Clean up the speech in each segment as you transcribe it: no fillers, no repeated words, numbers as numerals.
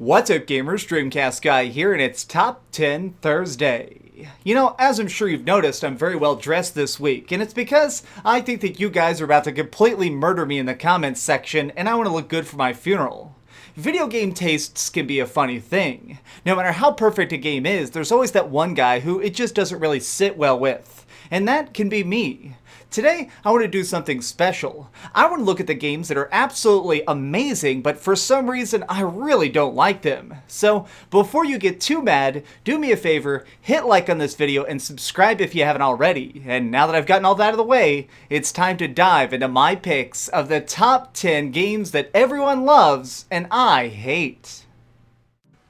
What's up gamers, DreamcastGuy here, and it's Top 10 Thursday. You know, as I'm sure you've noticed, I'm very well dressed this week, and it's because I think that you guys are about to completely murder me in the comments section, and I want to look good for my funeral. Video game tastes can be a funny thing. No matter how perfect a game is, there's always that one guy who it just doesn't really sit well with. And that can be me. Today, I want to do something special. I want to look at the games that are absolutely amazing, but for some reason, I really don't like them. So, before you get too mad, do me a favor, hit like on this video and subscribe if you haven't already. And now that I've gotten all that out of the way, it's time to dive into my picks of the top 10 games that everyone loves and I hate.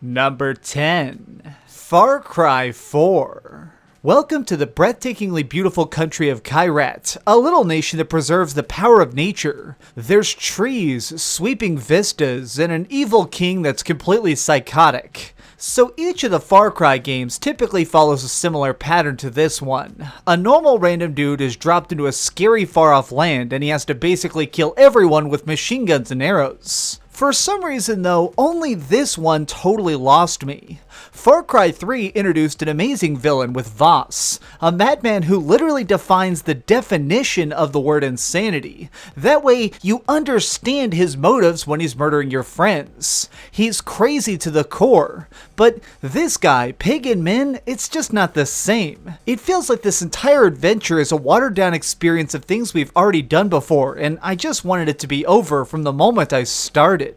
Number 10. Far Cry 4. Welcome to the breathtakingly beautiful country of Kyrat, a little nation that preserves the power of nature. There's trees, sweeping vistas, and an evil king that's completely psychotic. So each of the Far Cry games typically follows a similar pattern to this one. A normal random dude is dropped into a scary far-off land and he has to basically kill everyone with machine guns and arrows. For some reason though, only this one totally lost me. Far Cry 3 introduced an amazing villain with Voss, a madman who literally defines the definition of the word insanity. That way, you understand his motives when he's murdering your friends. He's crazy to the core, but this guy, Pagan Min, it's just not the same. It feels like this entire adventure is a watered down experience of things we've already done before, and I just wanted it to be over from the moment I started.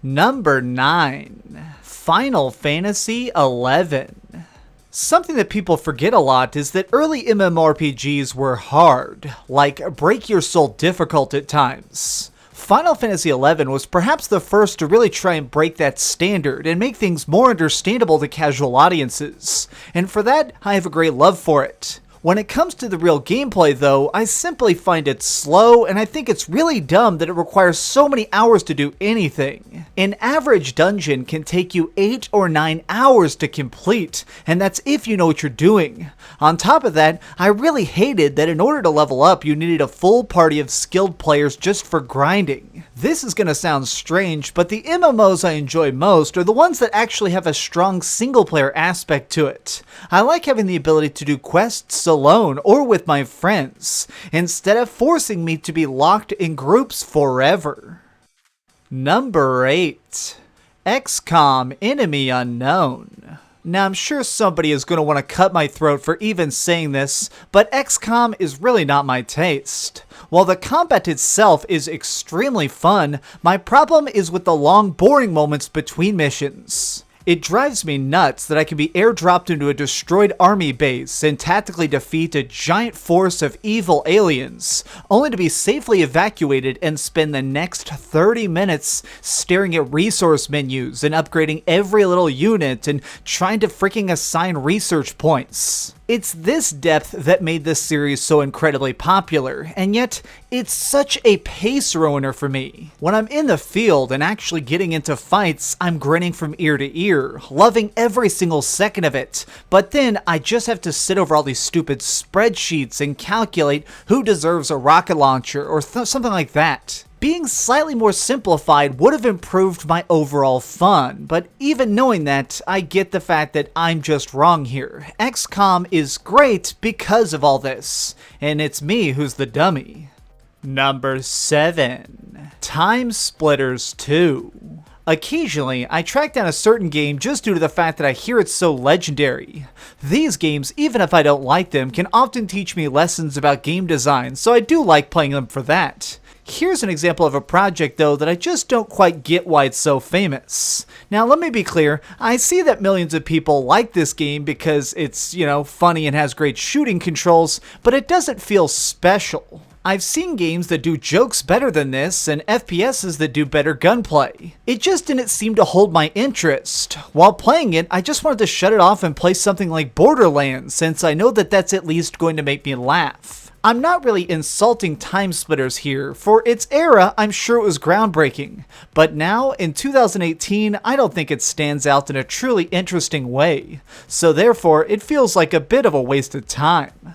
Number 9. Final Fantasy XI. Something that people forget a lot is that early MMORPGs were hard, like break your soul difficult at times. Final Fantasy XI was perhaps the first to really try and break that standard and make things more understandable to casual audiences, and for that, I have a great love for it. When it comes to the real gameplay though, I simply find it slow and I think it's really dumb that it requires so many hours to do anything. An average dungeon can take you 8 or 9 hours to complete, and that's if you know what you're doing. On top of that, I really hated that in order to level up you needed a full party of skilled players just for grinding. This is gonna sound strange, but the MMOs I enjoy most are the ones that actually have a strong single player aspect to it. I like having the ability to do quests alone or with my friends, instead of forcing me to be locked in groups forever. Number 8. XCOM Enemy Unknown. Now I'm sure somebody is going to want to cut my throat for even saying this, but XCOM is really not my taste. While the combat itself is extremely fun, my problem is with the long boring moments between missions. It drives me nuts that I can be airdropped into a destroyed army base and tactically defeat a giant force of evil aliens, only to be safely evacuated and spend the next 30 minutes staring at resource menus and upgrading every little unit and trying to freaking assign research points. It's this depth that made this series so incredibly popular, and yet it's such a pace ruiner for me. When I'm in the field and actually getting into fights, I'm grinning from ear to ear, loving every single second of it, but then I just have to sit over all these stupid spreadsheets and calculate who deserves a rocket launcher or something like that. Being slightly more simplified would have improved my overall fun, but even knowing that, I get the fact that I'm just wrong here. XCOM is great because of all this, and it's me who's the dummy. Number 7. Timesplitters 2. Occasionally, I track down a certain game just due to the fact that I hear it's so legendary. These games, even if I don't like them, can often teach me lessons about game design, so I do like playing them for that. Here's an example of a project though that I just don't quite get why it's so famous. Now let me be clear, I see that millions of people like this game because it's, funny and has great shooting controls, but it doesn't feel special. I've seen games that do jokes better than this and FPSs that do better gunplay. It just didn't seem to hold my interest. While playing it, I just wanted to shut it off and play something like Borderlands since I know that that's at least going to make me laugh. I'm not really insulting Timesplitters here. For its era, I'm sure it was groundbreaking. But now, in 2018, I don't think it stands out in a truly interesting way. So therefore, it feels like a bit of a waste of time.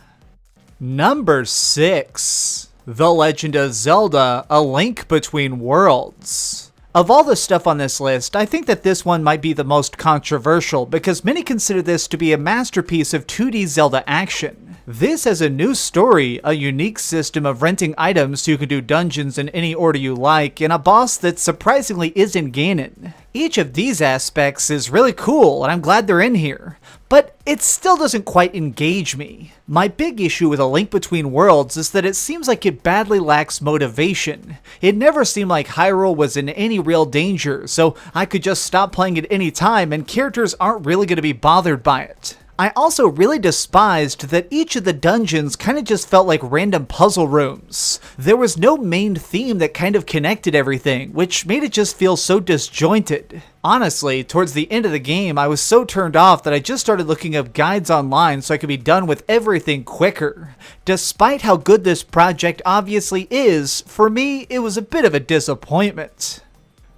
Number 6. The Legend of Zelda: A Link Between Worlds. Of all the stuff on this list, I think that this one might be the most controversial because many consider this to be a masterpiece of 2D Zelda action. This has a new story, a unique system of renting items so you can do dungeons in any order you like, and a boss that surprisingly isn't Ganon. Each of these aspects is really cool, and I'm glad they're in here, but it still doesn't quite engage me. My big issue with A Link Between Worlds is that it seems like it badly lacks motivation. It never seemed like Hyrule was in any real danger, so I could just stop playing at any time and characters aren't really going to be bothered by it. I also really despised that each of the dungeons kind of just felt like random puzzle rooms. There was no main theme that kind of connected everything, which made it just feel so disjointed. Honestly, towards the end of the game, I was so turned off that I just started looking up guides online so I could be done with everything quicker. Despite how good this project obviously is, for me, it was a bit of a disappointment.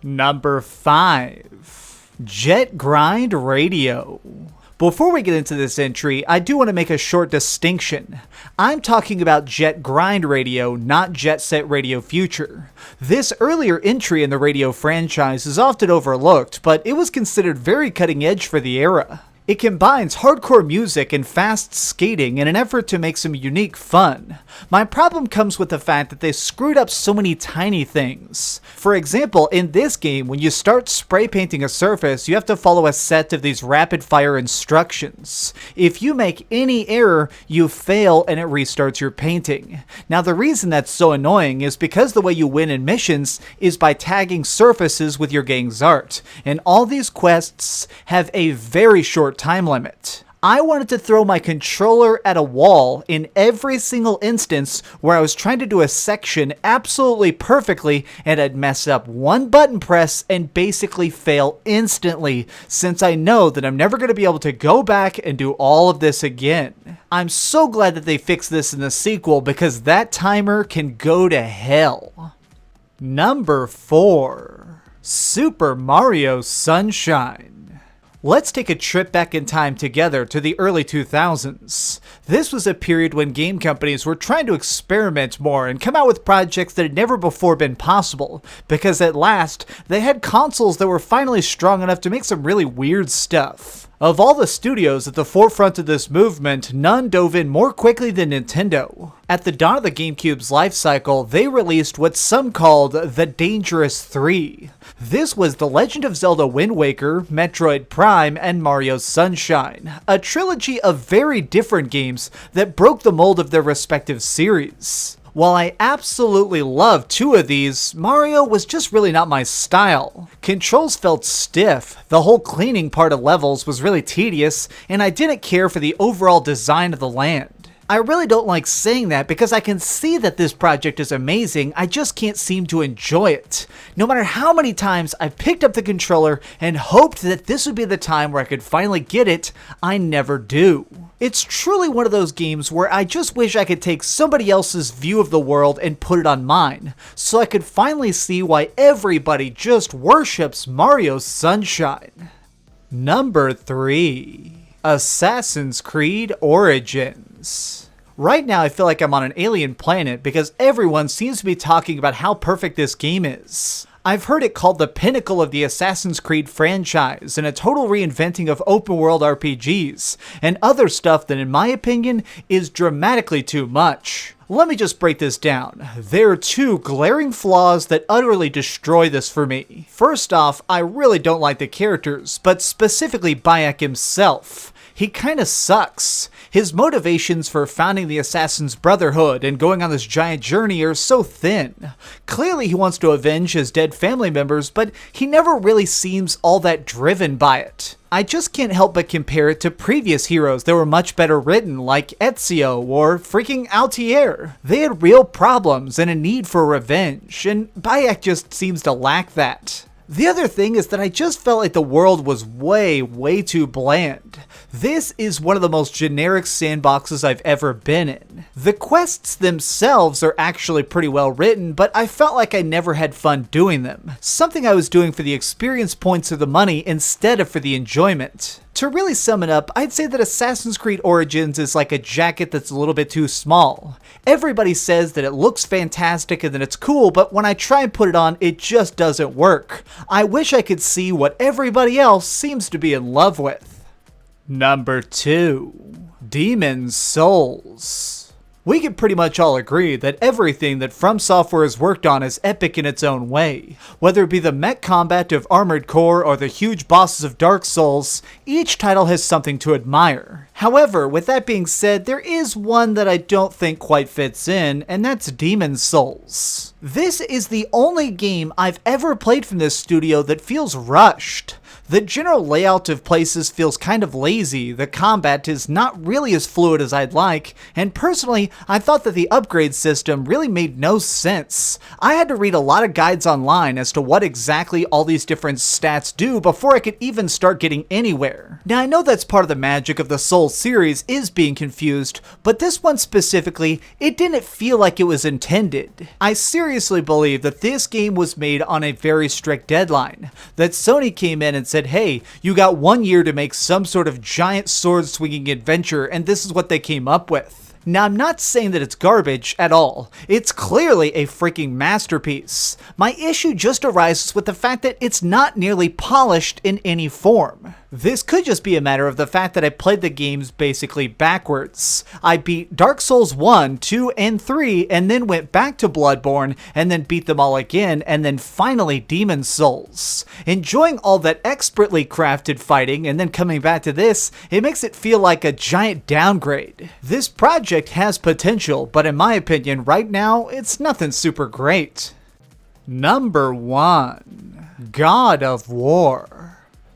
Number 5. Jet Grind Radio. Before we get into this entry, I do want to make a short distinction. I'm talking about Jet Grind Radio, not Jet Set Radio Future. This earlier entry in the radio franchise is often overlooked, but it was considered very cutting edge for the era. It combines hardcore music and fast skating in an effort to make some unique fun. My problem comes with the fact that they screwed up so many tiny things. For example, in this game, when you start spray painting a surface, you have to follow a set of these rapid fire instructions. If you make any error, you fail and it restarts your painting. Now the reason that's so annoying is because the way you win in missions is by tagging surfaces with your gang's art, and all these quests have a very short time limit. I wanted to throw my controller at a wall in every single instance where I was trying to do a section absolutely perfectly, and I'd mess up one button press and basically fail instantly, since I know that I'm never going to be able to go back and do all of this again. I'm so glad that they fixed this in the sequel because that timer can go to hell. Number 4. Super Mario Sunshine. Let's take a trip back in time together to the early 2000s. This was a period when game companies were trying to experiment more and come out with projects that had never before been possible, because at last, they had consoles that were finally strong enough to make some really weird stuff. Of all the studios at the forefront of this movement, none dove in more quickly than Nintendo. At the dawn of the GameCube's life cycle, they released what some called the Dangerous 3. This was The Legend of Zelda Wind Waker, Metroid Prime, and Mario Sunshine, a trilogy of very different games that broke the mold of their respective series. While I absolutely loved 2 of these, Mario was just really not my style. Controls felt stiff, the whole cleaning part of levels was really tedious, and I didn't care for the overall design of the land. I really don't like saying that because I can see that this project is amazing, I just can't seem to enjoy it. No matter how many times I've picked up the controller and hoped that this would be the time where I could finally get it, I never do. It's truly one of those games where I just wish I could take somebody else's view of the world and put it on mine, so I could finally see why everybody just worships Mario Sunshine. Number 3. Assassin's Creed Origins. Right now I feel like I'm on an alien planet because everyone seems to be talking about how perfect this game is. I've heard it called the pinnacle of the Assassin's Creed franchise and a total reinventing of open world RPGs, and other stuff that in my opinion is dramatically too much. Let me just break this down. There are 2 glaring flaws that utterly destroy this for me. First off, I really don't like the characters, but specifically Bayek himself. He kinda sucks. His motivations for founding the Assassin's Brotherhood and going on this giant journey are so thin. Clearly he wants to avenge his dead family members, but he never really seems all that driven by it. I just can't help but compare it to previous heroes that were much better written, like Ezio or freaking Altair. They had real problems and a need for revenge, and Bayek just seems to lack that. The other thing is that I just felt like the world was way too bland. This is one of the most generic sandboxes I've ever been in. fun. The quests themselves are actually pretty well written, but I felt like I never had fun doing them. Something I was doing for the experience points or the money instead of for the enjoyment. To really sum it up, I'd say that Assassin's Creed Origins is like a jacket that's a little bit too small. Everybody says that it looks fantastic and that it's cool, but when I try and put it on, it just doesn't work. I wish I could see what everybody else seems to be in love with. Number 2. Demon's Souls. We can pretty much all agree that everything that From Software has worked on is epic in its own way. Whether it be the mech combat of Armored Core or the huge bosses of Dark Souls, each title has something to admire. However, with that being said, there is one that I don't think quite fits in, and that's Demon's Souls. This is the only game I've ever played from this studio that feels rushed. The general layout of places feels kind of lazy, the combat is not really as fluid as I'd like, and personally, I thought that the upgrade system really made no sense. I had to read a lot of guides online as to what exactly all these different stats do before I could even start getting anywhere. Now I know that's part of the magic of the Souls series is being confused, but this one specifically, it didn't feel like it was intended. I seriously believe that this game was made on a very strict deadline, that Sony came in and said, hey, you got 1 year to make some sort of giant sword-swinging adventure, and this is what they came up with. Now, I'm not saying that it's garbage at all. It's clearly a freaking masterpiece. My issue just arises with the fact that it's not nearly polished in any form. This could just be a matter of the fact that I played the games basically backwards. I beat Dark Souls 1, 2, and 3, and then went back to Bloodborne, and then beat them all again, and then finally Demon's Souls. Enjoying all that expertly crafted fighting, and then coming back to this, it makes it feel like a giant downgrade. This project has potential, but in my opinion, right now, it's nothing super great. Number 1. God of War.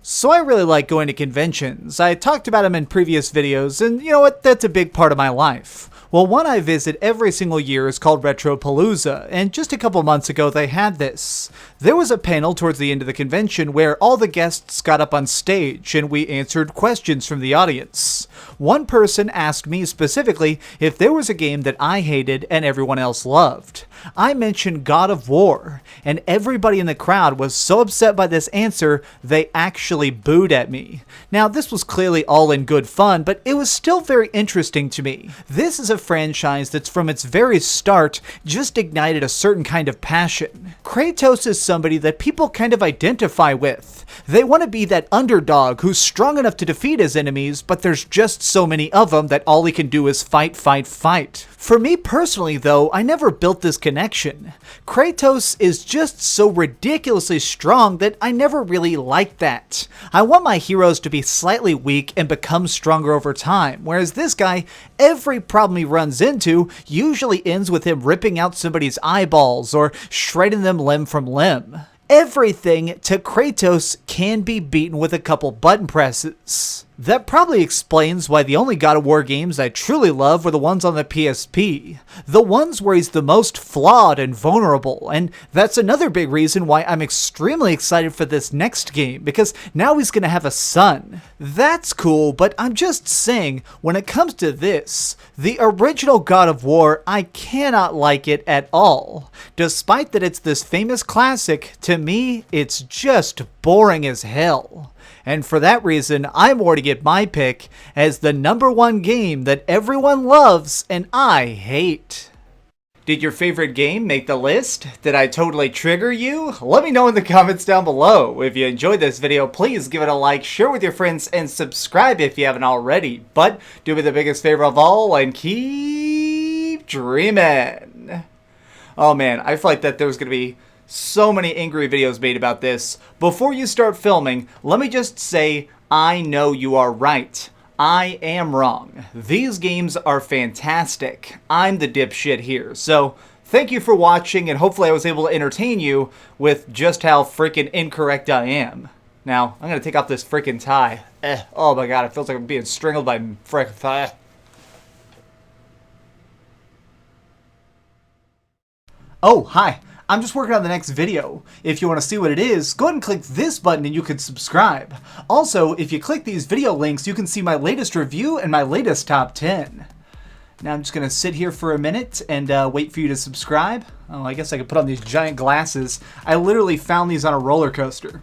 So I really like going to conventions. I talked about them in previous videos, and you know what, that's a big part of my life. Well, one I visit every single year is called Retropalooza, and just a couple months ago they had this. There was a panel towards the end of the convention where all the guests got up on stage and we answered questions from the audience. One person asked me specifically if there was a game that I hated and everyone else loved. I mentioned God of War, and everybody in the crowd was so upset by this answer, they actually booed at me. Now, this was clearly all in good fun, but it was still very interesting to me. This is a franchise that's from its very start just ignited a certain kind of passion. Kratos is somebody that people kind of identify with. They want to be that underdog who's strong enough to defeat his enemies, but there's just so many of them that all he can do is fight, fight, fight. For me personally, though, I never built this connection. Kratos is just so ridiculously strong that I never really liked that. I want my heroes to be slightly weak and become stronger over time, whereas this guy, every problem he runs into usually ends with him ripping out somebody's eyeballs or shredding them limb from limb. Everything to Kratos can be beaten with a couple button presses. That probably explains why the only God of War games I truly love were the ones on the PSP. The ones where he's the most flawed and vulnerable, and that's another big reason why I'm extremely excited for this next game, because now he's gonna have a son. That's cool, but I'm just saying, when it comes to this, the original God of War, I cannot like it at all. Despite that it's this famous classic, to me, it's just boring as hell. And for that reason, I'm going to get my pick as the number 1 game that everyone loves and I hate. Did your favorite game make the list? Did I totally trigger you? Let me know in the comments down below. If you enjoyed this video, please give it a like, share with your friends, and subscribe if you haven't already. But do me the biggest favor of all and keep dreaming. Oh man, I feel like that there's going to be so many angry videos made about this. Before you start filming, let me just say, I know you are right. I am wrong. These games are fantastic. I'm the dipshit here. So, thank you for watching, and hopefully I was able to entertain you with just how freaking incorrect I am. Now, I'm gonna take off this freaking tie. Oh my god, it feels like I'm being strangled by freaking thigh. Oh, hi. I'm just working on the next video. If you want to see what it is, go ahead and click this button and you can subscribe. Also, if you click these video links, you can see my latest review and my latest top 10. Now I'm just going to sit here for a minute and wait for you to subscribe. Oh, I guess I could put on these giant glasses. I literally found these on a roller coaster.